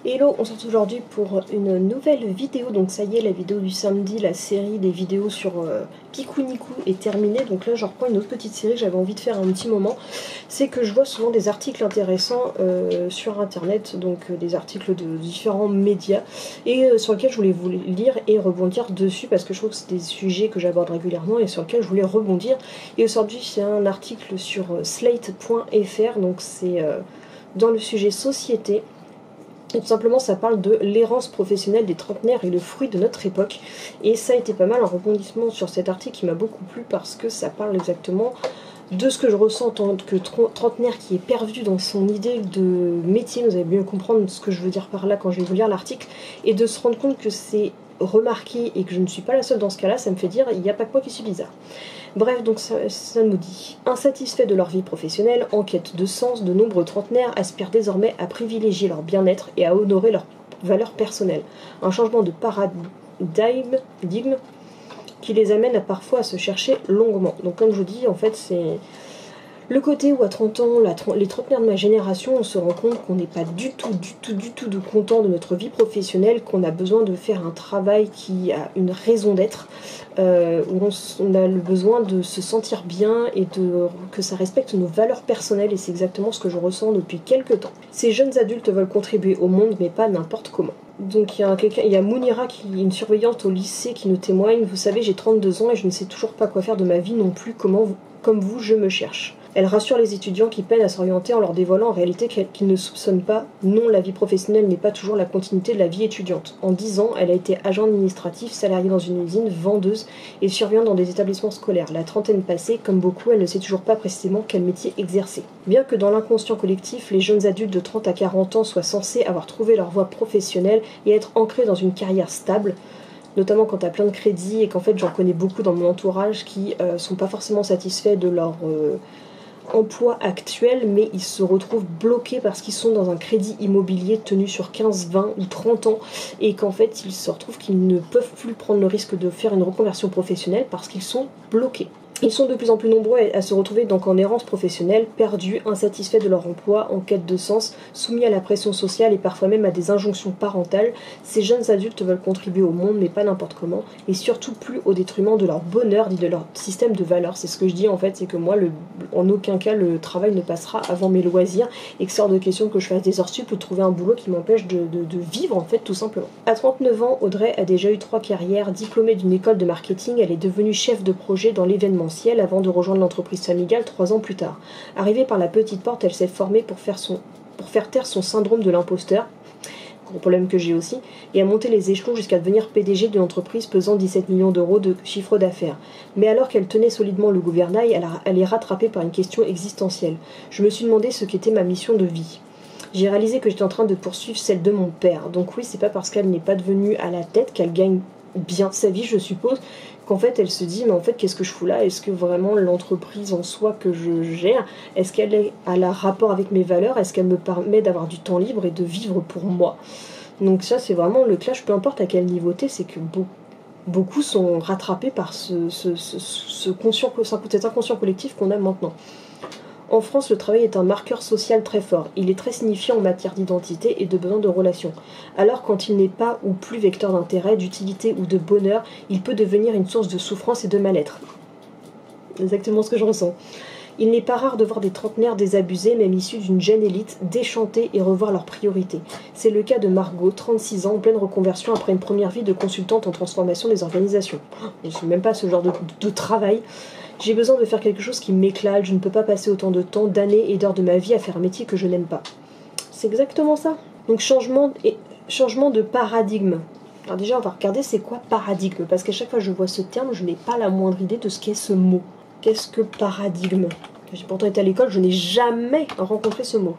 Hello, on se retrouve aujourd'hui pour une nouvelle vidéo. Donc ça y est, la vidéo du samedi, la série des vidéos sur Pikuniku est terminée. Donc là je reprends une autre petite série que j'avais envie de faire un petit moment. C'est que je vois souvent des articles intéressants sur internet, donc des articles de différents médias, et sur lesquels je voulais vous lire et rebondir dessus parce que je trouve que c'est des sujets que j'aborde régulièrement et sur lesquels je voulais rebondir. Et aujourd'hui c'est un article sur slate.fr, donc c'est dans le sujet société. Et tout simplement ça parle de l'errance professionnelle des trentenaires et le fruit de notre époque. Et ça a été pas mal un rebondissement sur cet article qui m'a beaucoup plu parce que ça parle exactement de ce que je ressens en tant que trentenaire qui est perdu dans son idée de métier. Vous allez bien comprendre ce que je veux dire par là quand je vais vous lire l'article. Et de se rendre compte que c'est remarqué et que je ne suis pas la seule dans ce cas-là, ça me fait dire il n'y a pas que moi qui suis bizarre. Bref, donc ça nous dit: insatisfaits de leur vie professionnelle, en quête de sens, de nombreux trentenaires aspirent désormais à privilégier leur bien-être et à honorer leurs valeurs personnelles. Un changement de paradigme qui les amène parfois à se chercher longuement. Donc comme je vous dis, en fait c'est le côté où à 30 ans, les trentenaires de ma génération, on se rend compte qu'on n'est pas du tout content de notre vie professionnelle, qu'on a besoin de faire un travail qui a une raison d'être, où on a le besoin de se sentir bien et que ça respecte nos valeurs personnelles, et c'est exactement ce que je ressens depuis quelques temps. Ces jeunes adultes veulent contribuer au monde, mais pas n'importe comment. Donc il y a Mounira, une surveillante au lycée, qui nous témoigne: vous savez, j'ai 32 ans et je ne sais toujours pas quoi faire de ma vie non plus, comme vous, je me cherche. Elle rassure les étudiants qui peinent à s'orienter en leur dévoilant en réalité qu'ils ne soupçonnent pas. Non, la vie professionnelle n'est pas toujours la continuité de la vie étudiante. En 10 ans, elle a été agent administratif, salariée dans une usine, vendeuse et surveillante dans des établissements scolaires. La trentaine passée, comme beaucoup, elle ne sait toujours pas précisément quel métier exercer. Bien que dans l'inconscient collectif, les jeunes adultes de 30 à 40 ans soient censés avoir trouvé leur voie professionnelle et être ancrés dans une carrière stable, notamment quand tu as plein de crédits, et qu'en fait j'en connais beaucoup dans mon entourage qui sont pas forcément satisfaits de leur emploi actuel, mais ils se retrouvent bloqués parce qu'ils sont dans un crédit immobilier tenu sur 15, 20 ou 30 ans, et qu'en fait ils se retrouvent qu'ils ne peuvent plus prendre le risque de faire une reconversion professionnelle parce qu'ils sont bloqués. Ils sont de plus en plus nombreux à se retrouver donc en errance professionnelle, perdus, insatisfaits de leur emploi, en quête de sens, soumis à la pression sociale et parfois même à des injonctions parentales. Ces jeunes adultes veulent contribuer au monde, mais pas n'importe comment, et surtout plus au détriment de leur bonheur ni de leur système de valeurs. C'est ce que je dis en fait, c'est que moi, en aucun cas, le travail ne passera avant mes loisirs, et que c'est hors de question que je fasse des heures sup ou de trouver un boulot qui m'empêche de vivre en fait, tout simplement. À 39 ans, Audrey a déjà eu 3 carrières. Diplômée d'une école de marketing, elle est devenue chef de projet dans l'événementiel avant de rejoindre l'entreprise familiale 3 ans plus tard. Arrivée par la petite porte, elle s'est formée pour faire taire son syndrome de l'imposteur, gros problème que j'ai aussi, et a monté les échelons jusqu'à devenir PDG d'une entreprise pesant 17 millions d'euros de chiffre d'affaires. Mais alors qu'elle tenait solidement le gouvernail, elle est rattrapée par une question existentielle. Je me suis demandé ce qu'était ma mission de vie. J'ai réalisé que j'étais en train de poursuivre celle de mon père. Donc oui, c'est pas parce qu'elle n'est pas devenue à la tête qu'elle gagne bien sa vie, je suppose, qu'en fait elle se dit mais en fait qu'est-ce que je fous là? Est-ce que vraiment l'entreprise en soi que je gère, est-ce qu'elle a un rapport avec mes valeurs? Est-ce qu'elle me permet d'avoir du temps libre et de vivre pour moi? Donc ça c'est vraiment le clash, peu importe à quel niveau t'es, c'est que beaucoup sont rattrapés par cet inconscient collectif qu'on a maintenant. En France, le travail est un marqueur social très fort. Il est très signifiant en matière d'identité et de besoin de relations. Alors quand il n'est pas ou plus vecteur d'intérêt, d'utilité ou de bonheur, il peut devenir une source de souffrance et de mal-être. Exactement ce que je ressens. Il n'est pas rare de voir des trentenaires désabusés, même issus d'une jeune élite, déchanter et revoir leurs priorités. C'est le cas de Margot, 36 ans, en pleine reconversion après une première vie de consultante en transformation des organisations. Je ne suis même pas ce genre de travail. J'ai besoin de faire quelque chose qui m'éclate, je ne peux pas passer autant de temps, d'années et d'heures de ma vie à faire un métier que je n'aime pas. C'est exactement ça. Donc changement de paradigme. Alors déjà on va regarder c'est quoi paradigme, parce qu'à chaque fois que je vois ce terme, je n'ai pas la moindre idée de ce qu'est ce mot. Qu'est-ce que paradigme? J'ai pourtant été à l'école, je n'ai jamais rencontré ce mot.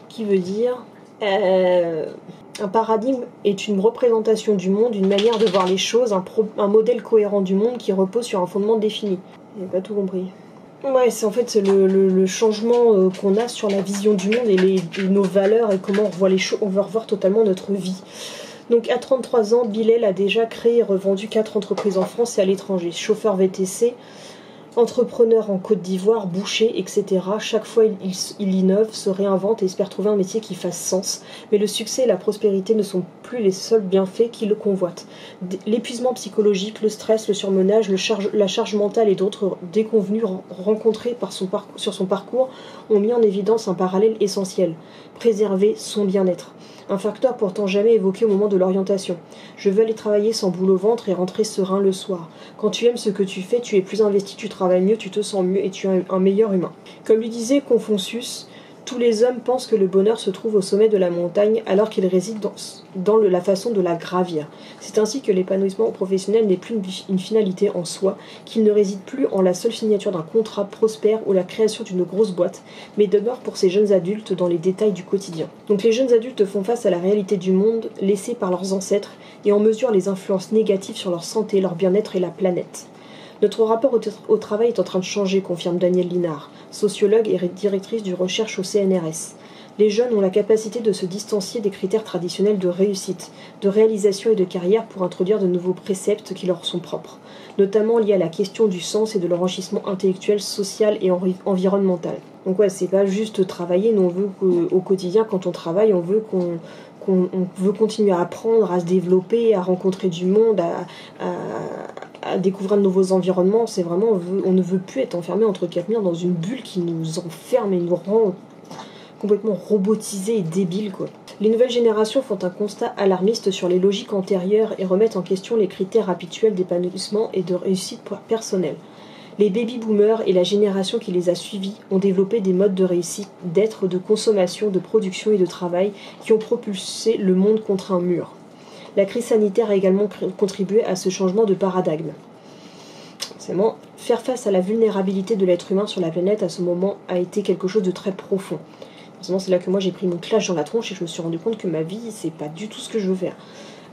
Qui veut dire... Un paradigme est une représentation du monde, une manière de voir les choses, un modèle cohérent du monde qui repose sur un fondement défini. J'ai pas tout compris. Ouais, c'est en fait le changement qu'on a sur la vision du monde et nos valeurs et comment on revoit les choses. On veut revoir totalement notre vie. Donc à 33 ans, Bilal a déjà créé et revendu 4 entreprises en France et à l'étranger. Chauffeur VTC, Entrepreneur en Côte d'Ivoire, boucher, etc. Chaque fois, il innove, se réinvente et espère trouver un métier qui fasse sens. Mais le succès et la prospérité ne sont plus les seuls bienfaits qui le convoitent. L'épuisement psychologique, le stress, le surmenage, la charge mentale et d'autres déconvenus rencontrés sur son parcours ont mis en évidence un parallèle essentiel. Préserver son bien-être. Un facteur pourtant jamais évoqué au moment de l'orientation. Je veux aller travailler sans boule au ventre et rentrer serein le soir. Quand tu aimes ce que tu fais, tu es plus investi, tu travailles mieux, tu te sens mieux et tu es un meilleur humain. Comme lui disait Confucius, tous les hommes pensent que le bonheur se trouve au sommet de la montagne alors qu'il réside dans la façon de la gravir. C'est ainsi que l'épanouissement professionnel n'est plus une finalité en soi, qu'il ne réside plus en la seule signature d'un contrat prospère ou la création d'une grosse boîte, mais demeure pour ces jeunes adultes dans les détails du quotidien. Donc les jeunes adultes font face à la réalité du monde laissée par leurs ancêtres et en mesurent les influences négatives sur leur santé, leur bien-être et la planète. Notre rapport au travail est en train de changer, confirme Danielle Linard, sociologue et directrice du recherche au CNRS. Les jeunes ont la capacité de se distancier des critères traditionnels de réussite, de réalisation et de carrière pour introduire de nouveaux préceptes qui leur sont propres, notamment liés à la question du sens et de l'enrichissement intellectuel, social et environnemental. Donc ouais, c'est pas juste travailler, nous on veut qu'au quotidien, quand on travaille, on veut on veut continuer à apprendre, à se développer, à rencontrer du monde, à découvrir de nouveaux environnements. C'est vraiment, on ne veut plus être enfermé entre quatre murs dans une bulle qui nous enferme et nous rend complètement robotisés et débiles, quoi. Les nouvelles générations font un constat alarmiste sur les logiques antérieures et remettent en question les critères habituels d'épanouissement et de réussite personnelle. Les baby-boomers et la génération qui les a suivis ont développé des modes de réussite, d'être, de consommation, de production et de travail qui ont propulsé le monde contre un mur. La crise sanitaire a également contribué à ce changement de paradigme. Forcément, faire face à la vulnérabilité de l'être humain sur la planète à ce moment a été quelque chose de très profond. Forcément, c'est là que moi j'ai pris mon clash dans la tronche et je me suis rendu compte que ma vie, c'est pas du tout ce que je veux faire.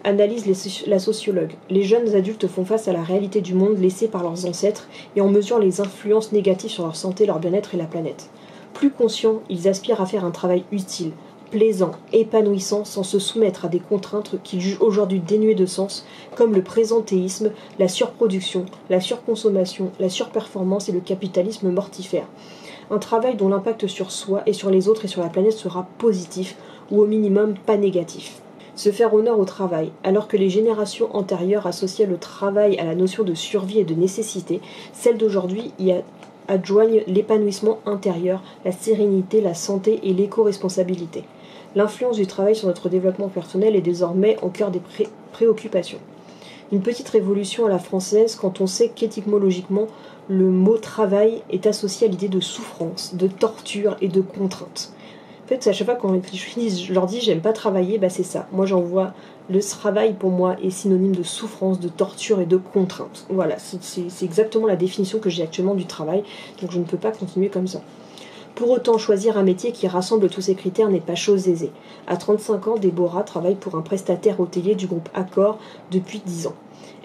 Analyse la sociologue. Les jeunes adultes font face à la réalité du monde laissée par leurs ancêtres et en mesurent les influences négatives sur leur santé, leur bien-être et la planète. Plus conscients, ils aspirent à faire un travail utile, plaisant, épanouissant, sans se soumettre à des contraintes qu'ils jugent aujourd'hui dénuées de sens, comme le présentéisme, la surproduction, la surconsommation, la surperformance et le capitalisme mortifère. Un travail dont l'impact sur soi et sur les autres et sur la planète sera positif, ou au minimum pas négatif. Se faire honneur au travail, alors que les générations antérieures associaient le travail à la notion de survie et de nécessité, celles d'aujourd'hui y adjoignent l'épanouissement intérieur, la sérénité, la santé et l'éco-responsabilité. L'influence du travail sur notre développement personnel est désormais au cœur des préoccupations. Une petite révolution à la française quand on sait qu'étymologiquement, le mot travail est associé à l'idée de souffrance, de torture et de contrainte. En fait, à chaque fois quand je leur dis j'aime pas travailler, bah c'est ça. Moi j'en vois, le travail pour moi est synonyme de souffrance, de torture et de contrainte. Voilà, c'est exactement la définition que j'ai actuellement du travail, donc je ne peux pas continuer comme ça. Pour autant, choisir un métier qui rassemble tous ces critères n'est pas chose aisée. À 35 ans, Déborah travaille pour un prestataire hôtelier du groupe Accor depuis 10 ans.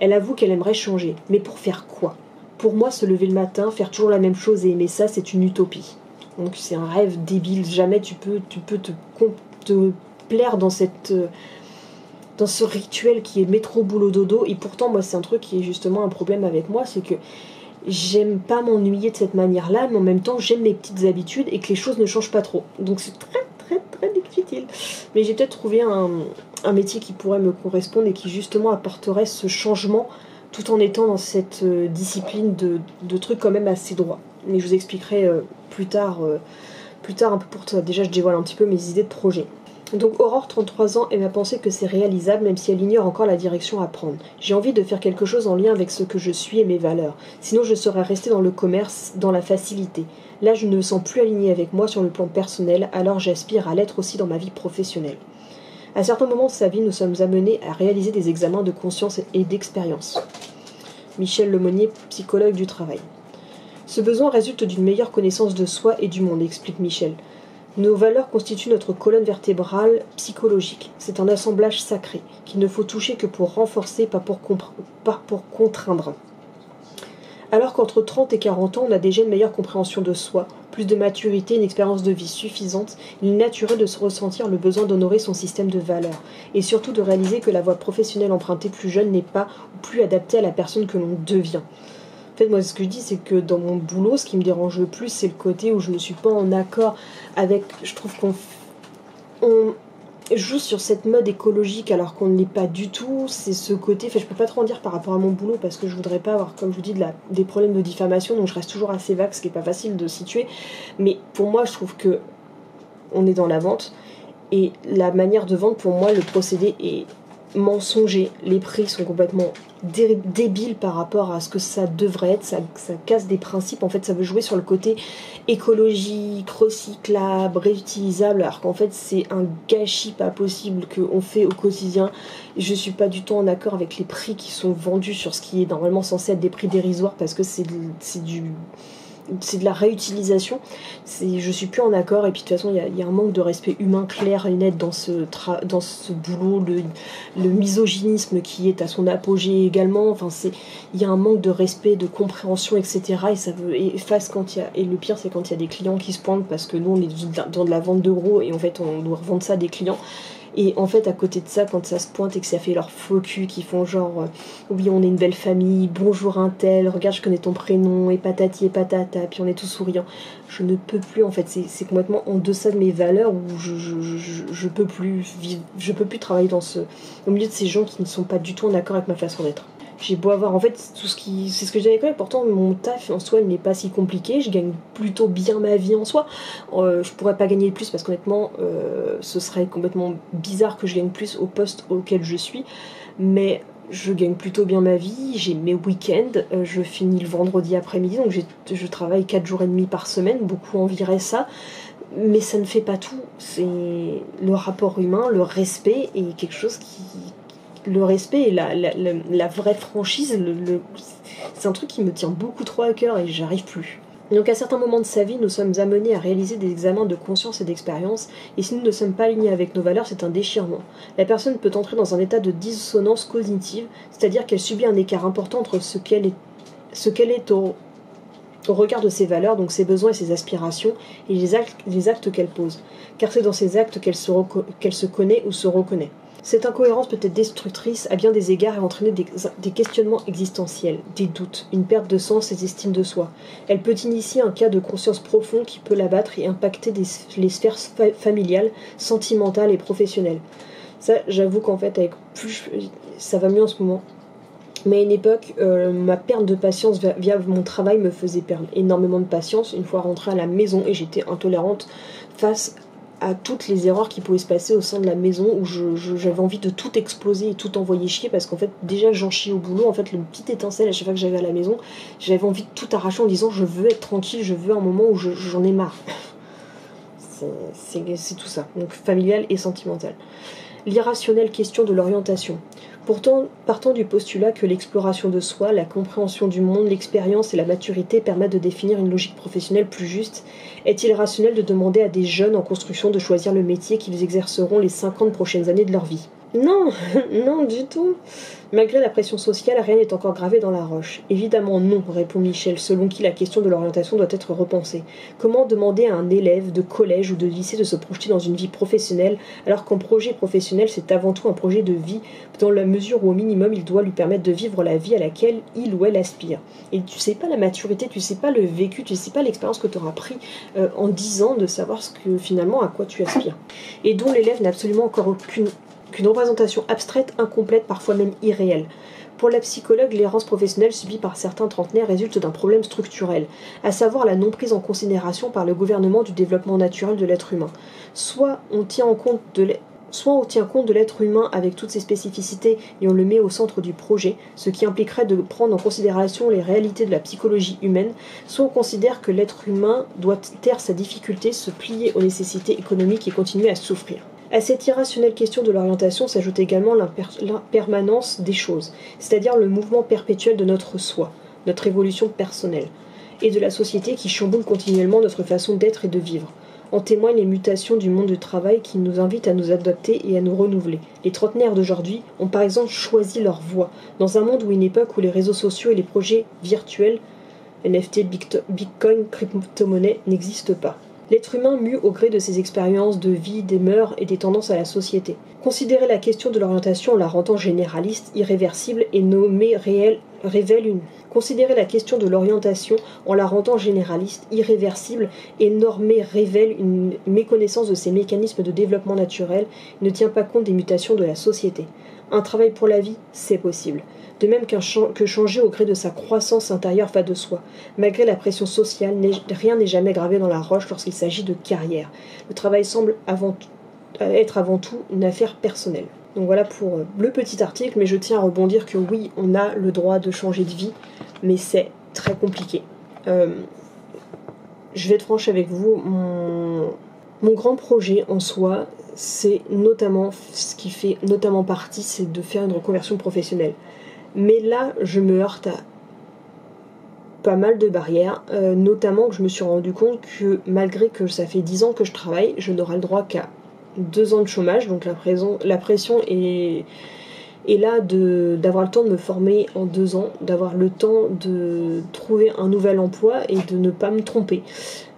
Elle avoue qu'elle aimerait changer, mais pour faire quoi ? Pour moi, se lever le matin, faire toujours la même chose et aimer ça, c'est une utopie. Donc c'est un rêve débile, jamais tu peux te plaire dans ce rituel qui est métro boulot dodo. Et pourtant moi c'est un truc qui est justement un problème avec moi, c'est que j'aime pas m'ennuyer de cette manière-là, mais en même temps j'aime mes petites habitudes et que les choses ne changent pas trop. Donc c'est très très très difficile. Mais j'ai peut-être trouvé un métier qui pourrait me correspondre et qui justement apporterait ce changement tout en étant dans cette discipline de trucs quand même assez droits. Mais je vous expliquerai plus tard un peu pour toi. Déjà je dévoile un petit peu mes idées de projet. Donc Aurore, 33 ans, elle m'a pensé que c'est réalisable même si elle ignore encore la direction à prendre. J'ai envie de faire quelque chose en lien avec ce que je suis et mes valeurs. Sinon je serais restée dans le commerce, dans la facilité. Là je ne me sens plus alignée avec moi sur le plan personnel, alors j'aspire à l'être aussi dans ma vie professionnelle. À certains moments de sa vie, nous sommes amenés à réaliser des examens de conscience et d'expérience. Michel Lemonnier, psychologue du travail. Ce besoin résulte d'une meilleure connaissance de soi et du monde, explique Michel. Nos valeurs constituent notre colonne vertébrale psychologique. C'est un assemblage sacré, qu'il ne faut toucher que pour renforcer, pas pour contraindre. Alors qu'entre 30 et 40 ans, on a déjà une meilleure compréhension de soi, plus de maturité, une expérience de vie suffisante, il est naturel de se ressentir le besoin d'honorer son système de valeurs, et surtout de réaliser que la voie professionnelle empruntée plus jeune n'est pas ou plus adaptée à la personne que l'on devient. En fait, moi, ce que je dis, c'est que dans mon boulot, ce qui me dérange le plus, c'est le côté où je ne suis pas en accord avec... Je trouve qu'on joue sur cette mode écologique alors qu'on ne l'est pas du tout. C'est ce côté... Enfin, je peux pas trop en dire par rapport à mon boulot parce que je voudrais pas avoir, comme je vous dis, des problèmes de diffamation, donc je reste toujours assez vague, ce qui est pas facile de situer. Mais pour moi, je trouve que on est dans la vente. Et la manière de vendre, pour moi, le procédé est mensonger. Les prix sont complètement débiles par rapport à ce que ça devrait être. Ça casse des principes. En fait, ça veut jouer sur le côté écologique, recyclable, réutilisable, alors qu'en fait, c'est un gâchis pas possible qu'on fait au quotidien. Je suis pas du tout en accord avec les prix qui sont vendus sur ce qui est normalement censé être des prix dérisoires parce que c'est de la réutilisation. Je suis plus en accord, et puis de toute façon il y a un manque de respect humain clair et net dans ce boulot, le misogynisme qui est à son apogée également. Enfin, il y a un manque de respect, de compréhension, etc. Et le pire, c'est quand il y a des clients qui se pointent, parce que nous on est dans de la vente de gros et en fait on doit revendre ça à des clients. Et en fait, à côté de ça, quand ça se pointe et que ça fait leur faux cul, qui font genre oui, on est une belle famille, bonjour un tel, regarde, je connais ton prénom, et patati et patata, puis on est tous souriants. Je ne peux plus, en fait, c'est complètement en deçà de mes valeurs, où je peux plus vivre, je peux plus travailler au milieu de ces gens qui ne sont pas du tout en accord avec ma façon d'être. J'ai beau avoir, en fait, c'est ce que j'avais quand pourtant mon taf en soi n'est pas si compliqué, je gagne plutôt bien ma vie en soi. Je pourrais pas gagner plus parce qu'honnêtement, ce serait complètement bizarre que je gagne plus au poste auquel je suis, mais je gagne plutôt bien ma vie, j'ai mes week-ends, je finis le vendredi après-midi, donc je travaille 4 jours et demi par semaine, beaucoup envieraient ça. Mais ça ne fait pas tout, c'est le rapport humain, le respect est quelque chose le respect et la vraie franchise, c'est un truc qui me tient beaucoup trop à cœur et j'arrive plus. Donc à certains moments de sa vie, nous sommes amenés à réaliser des examens de conscience et d'expérience, et si nous ne sommes pas alignés avec nos valeurs, c'est un déchirement. La personne peut entrer dans un état de dissonance cognitive, c'est-à-dire qu'elle subit un écart important entre ce qu'elle est au regard de ses valeurs, donc ses besoins et ses aspirations, et les actes qu'elle pose. Car c'est dans ces actes qu'elle se connaît ou se reconnaît. Cette incohérence peut être destructrice à bien des égards et entraîner des questionnements existentiels, des doutes, une perte de sens et d'estime de soi. Elle peut initier un cas de conscience profond qui peut l'abattre et impacter les sphères familiales, sentimentales et professionnelles. Ça, j'avoue qu'en fait, ça va mieux en ce moment. Mais à une époque, ma perte de patience via mon travail me faisait perdre énormément de patience une fois rentrée à la maison, et j'étais intolérante face à toutes les erreurs qui pouvaient se passer au sein de la maison, où j'avais envie de tout exploser et tout envoyer chier, parce qu'en fait déjà j'en chiais au boulot. En fait, le petit étincelle à chaque fois que j'allais à la maison, j'avais envie de tout arracher en disant je veux être tranquille, je veux un moment où j'en ai marre. C'est tout ça, donc familial et sentimental. L'irrationnelle question de l'orientation. Pourtant, partant du postulat que l'exploration de soi, la compréhension du monde, l'expérience et la maturité permettent de définir une logique professionnelle plus juste, est-il rationnel de demander à des jeunes en construction de choisir le métier qu'ils exerceront les 50 prochaines années de leur vie ? Non, non du tout. Malgré la pression sociale, rien n'est encore gravé dans la roche. Évidemment non, répond Michel, selon qui la question de l'orientation doit être repensée. Comment demander à un élève de collège ou de lycée de se projeter dans une vie professionnelle, alors qu'un projet professionnel c'est avant tout un projet de vie, dans la mesure où au minimum il doit lui permettre de vivre la vie à laquelle il ou elle aspire. Et tu sais pas la maturité, tu sais pas le vécu, tu sais pas l'expérience que tu auras pris en 10 ans de savoir ce que finalement à quoi tu aspires. Et dont l'élève n'a absolument encore qu'une représentation abstraite, incomplète, parfois même irréelle. Pour la psychologue, l'errance professionnelle subie par certains trentenaires résulte d'un problème structurel, à savoir la non prise en considération par le gouvernement du développement naturel de l'être humain. Soit on tient compte de l'être humain avec toutes ses spécificités et on le met au centre du projet, ce qui impliquerait de prendre en considération les réalités de la psychologie humaine, soit on considère que l'être humain doit taire sa difficulté, se plier aux nécessités économiques et continuer à souffrir. À cette irrationnelle question de l'orientation s'ajoute également l'impermanence des choses, c'est-à-dire le mouvement perpétuel de notre soi, notre évolution personnelle, et de la société qui chamboule continuellement notre façon d'être et de vivre. En témoignent les mutations du monde du travail qui nous invitent à nous adapter et à nous renouveler. Les trentenaires d'aujourd'hui ont par exemple choisi leur voie, dans un monde ou une époque où les réseaux sociaux et les projets virtuels, NFT, Bitcoin, crypto-monnaie, n'existent pas. L'être humain mue au gré de ses expériences de vie, des mœurs et des tendances à la société. Considérer la question de l'orientation en la rendant généraliste, irréversible et nommer Considérer la question de l'orientation en la rendant généraliste, irréversible et normée révèle une méconnaissance de ces mécanismes de développement naturel et ne tient pas compte des mutations de la société. Un travail pour la vie, c'est possible. De même que changer au gré de sa croissance intérieure va de soi. Malgré la pression sociale, rien n'est jamais gravé dans la roche lorsqu'il s'agit de carrière. Le travail semble être avant tout une affaire personnelle. Donc voilà pour le petit article, mais je tiens à rebondir que oui, on a le droit de changer de vie, mais c'est très compliqué. Je vais être franche avec vous, mon grand projet en soi, c'est notamment, ce qui fait notamment partie, c'est de faire une reconversion professionnelle. Mais là, je me heurte à pas mal de barrières, notamment que je me suis rendu compte que malgré que ça fait 10 ans que je travaille, je n'aurai le droit qu'à 2 ans de chômage, donc la pression est là d'avoir le temps de me former en 2 ans, d'avoir le temps de trouver un nouvel emploi et de ne pas me tromper.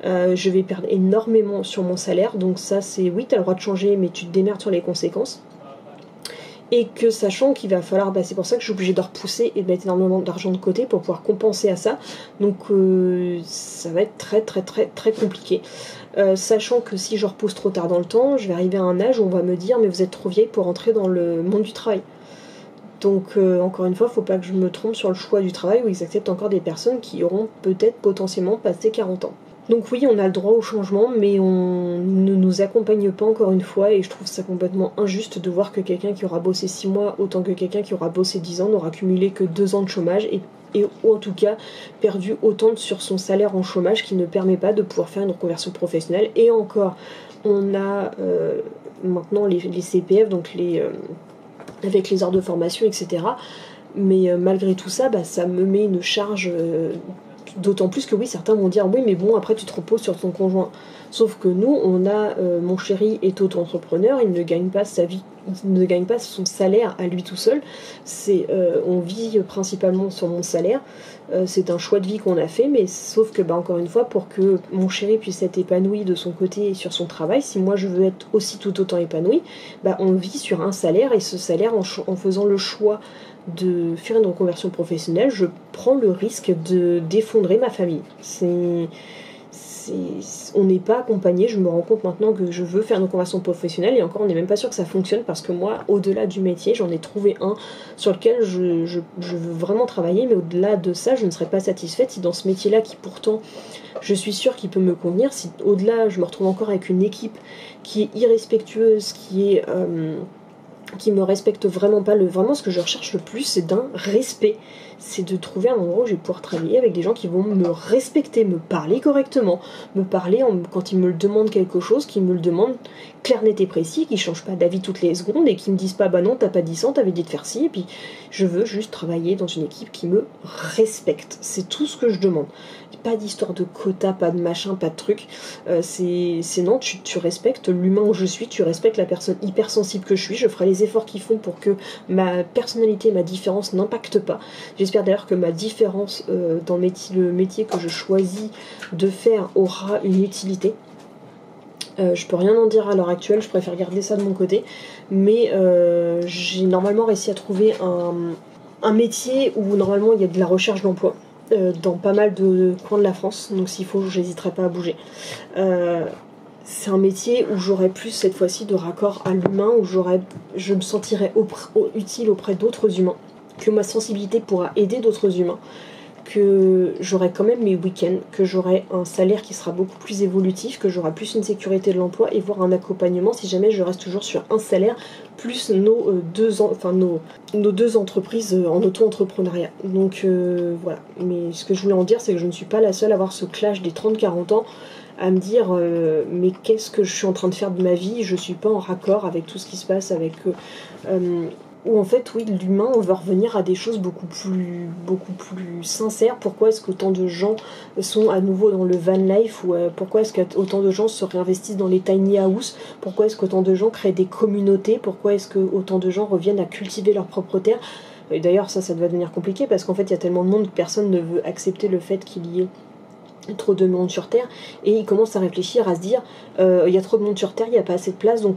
Je vais perdre énormément sur mon salaire, donc ça c'est oui, tu as le droit de changer, mais tu te démerdes sur les conséquences. Et que sachant qu'il va falloir, c'est pour ça que je suis obligée de repousser et de mettre énormément d'argent de côté pour pouvoir compenser à ça, donc ça va être très très très très compliqué. Sachant que si je repousse trop tard dans le temps, je vais arriver à un âge où on va me dire mais vous êtes trop vieille pour entrer dans le monde du travail. Donc encore une fois, faut pas que je me trompe sur le choix du travail où ils acceptent encore des personnes qui auront peut-être potentiellement passé 40 ans. Donc oui, on a le droit au changement, mais on ne nous accompagne pas encore une fois, et je trouve ça complètement injuste de voir que quelqu'un qui aura bossé 6 mois autant que quelqu'un qui aura bossé 10 ans n'aura cumulé que 2 ans de chômage ou en tout cas perdu autant sur son salaire en chômage qui ne permet pas de pouvoir faire une reconversion professionnelle. Et encore, on a maintenant les CPF, donc avec les heures de formation, etc. Mais malgré tout ça, ça me met une charge... D'autant plus que oui, certains vont dire oui, mais bon, après tu te reposes sur ton conjoint. Sauf que nous, on a mon chéri est auto-entrepreneur, il ne gagne pas sa vie, il ne gagne pas son salaire à lui tout seul. On vit principalement sur mon salaire. C'est un choix de vie qu'on a fait, mais sauf que encore une fois, pour que mon chéri puisse être épanoui de son côté et sur son travail, si moi je veux être aussi tout autant épanoui, on vit sur un salaire, et ce salaire, en faisant le choix de faire une reconversion professionnelle, je prends le risque d'effondrer ma famille. On n'est pas accompagné. Je me rends compte maintenant que je veux faire une reconversion professionnelle, et encore on n'est même pas sûr que ça fonctionne, parce que moi, au-delà du métier, j'en ai trouvé un sur lequel je veux vraiment travailler, mais au-delà de ça, je ne serais pas satisfaite si dans ce métier-là, qui pourtant je suis sûre qu'il peut me convenir, si au-delà je me retrouve encore avec une équipe qui est irrespectueuse, qui me respecte vraiment pas. Vraiment, ce que je recherche le plus, c'est d'un respect. C'est de trouver un endroit où je vais pouvoir travailler avec des gens qui vont me respecter, me parler correctement, me parler quand ils me demandent quelque chose, qui me le demandent clair, net et précis, qui changent pas d'avis toutes les secondes et qui me disent pas non, t'as pas dit ça, t'avais dit de faire ci. Et puis je veux juste travailler dans une équipe qui me respecte. C'est tout ce que je demande. Pas d'histoire de quota, pas de machin, pas de truc. C'est non, tu respectes l'humain où je suis, tu respectes la personne hypersensible que je suis. Je ferai les efforts qu'ils font pour que ma personnalité et ma différence n'impactent pas. J'espère d'ailleurs que ma différence dans le métier que je choisis de faire aura une utilité. Je peux rien en dire à l'heure actuelle, je préfère garder ça de mon côté, mais j'ai normalement réussi à trouver un métier où normalement il y a de la recherche d'emploi dans pas mal de coins de la France, donc s'il faut, j'hésiterai pas à bouger. C'est un métier où j'aurai plus cette fois-ci de raccord à l'humain, où je me sentirai utile auprès d'autres humains, que ma sensibilité pourra aider d'autres humains, que j'aurai quand même mes week-ends, que j'aurai un salaire qui sera beaucoup plus évolutif, que j'aurai plus une sécurité de l'emploi et voire un accompagnement si jamais je reste toujours sur un salaire, plus nos deux entreprises en auto-entrepreneuriat. Donc voilà. Mais ce que je voulais en dire, c'est que je ne suis pas la seule à avoir ce clash des 30-40 ans, à me dire mais qu'est-ce que je suis en train de faire de ma vie, je suis pas en raccord avec tout ce qui se passe, avec où en fait oui, l'humain, on va revenir à des choses beaucoup plus sincères. Pourquoi est-ce qu'autant de gens sont à nouveau dans le van life, ou pourquoi est-ce qu'autant de gens se réinvestissent dans les tiny house, pourquoi est-ce qu'autant de gens créent des communautés, pourquoi est-ce qu'autant de gens reviennent à cultiver leur propre terre. Et d'ailleurs ça va devenir compliqué, parce qu'en fait il y a tellement de monde que personne ne veut accepter le fait qu'il y ait trop de monde sur Terre, et ils commencent à réfléchir, à se dire il y a trop de monde sur Terre, il n'y a pas assez de place, donc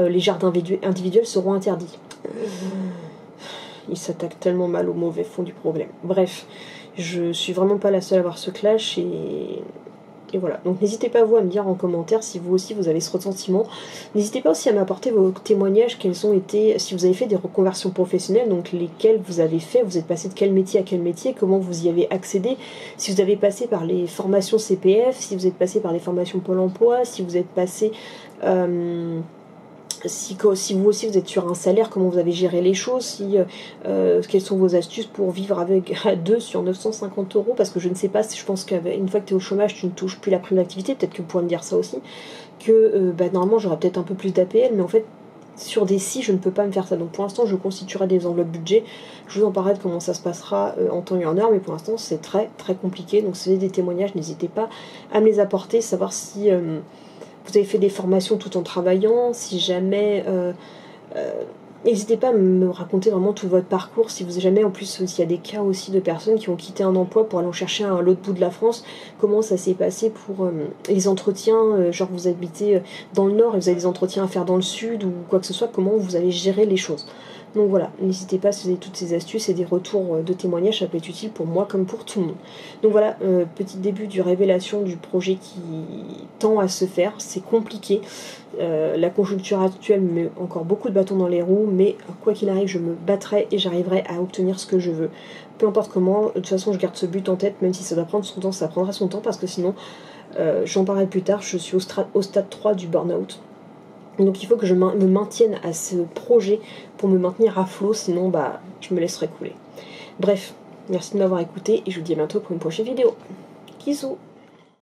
les jardins individuels seront interdits. il s'attaque tellement mal au mauvais fond du problème. Bref, je suis vraiment pas la seule à avoir ce clash et voilà. Donc n'hésitez pas vous à me dire en commentaire si vous aussi vous avez ce ressentiment. N'hésitez pas aussi à m'apporter vos témoignages, quels ont été, si vous avez fait des reconversions professionnelles, donc lesquelles vous avez fait, vous êtes passé de quel métier à quel métier, comment vous y avez accédé, si vous avez passé par les formations CPF, si vous êtes passé par les formations Pôle emploi, si vous êtes passé... si vous aussi vous êtes sur un salaire, comment vous avez géré les choses, quelles sont vos astuces pour vivre à deux sur 950 €, parce que je ne sais pas, je pense qu'une fois que tu es au chômage tu ne touches plus la prime d'activité, peut-être que vous pouvez me dire ça aussi, que normalement j'aurais peut-être un peu plus d'APL, mais en fait sur des si je ne peux pas me faire ça, donc pour l'instant je constituerai des enveloppes budget, je vous en parlerai de comment ça se passera en temps et en heure, mais pour l'instant c'est très très compliqué, donc si vous avez des témoignages n'hésitez pas à me les apporter, savoir si... vous avez fait des formations tout en travaillant, si jamais... n'hésitez pas à me raconter vraiment tout votre parcours, si vous jamais, en plus, s'il y a des cas aussi de personnes qui ont quitté un emploi pour aller en chercher à l'autre bout de la France, comment ça s'est passé pour les entretiens, genre vous habitez dans le nord et vous avez des entretiens à faire dans le sud ou quoi que ce soit, comment vous avez géré les choses. Donc voilà, n'hésitez pas si vous avez toutes ces astuces et des retours de témoignages, ça peut être utile pour moi comme pour tout le monde. Donc voilà, petit début du révélation du projet qui tend à se faire, c'est compliqué. La conjoncture actuelle me met encore beaucoup de bâtons dans les roues, mais quoi qu'il arrive, je me battrai et j'arriverai à obtenir ce que je veux. Peu importe comment, de toute façon je garde ce but en tête, même si ça doit prendre son temps, ça prendra son temps, parce que sinon, j'en parlerai plus tard, je suis au stade 3 du burn-out. Donc il faut que je me maintienne à ce projet pour me maintenir à flot, sinon je me laisserai couler. Bref, merci de m'avoir écouté et je vous dis à bientôt pour une prochaine vidéo. Bisous.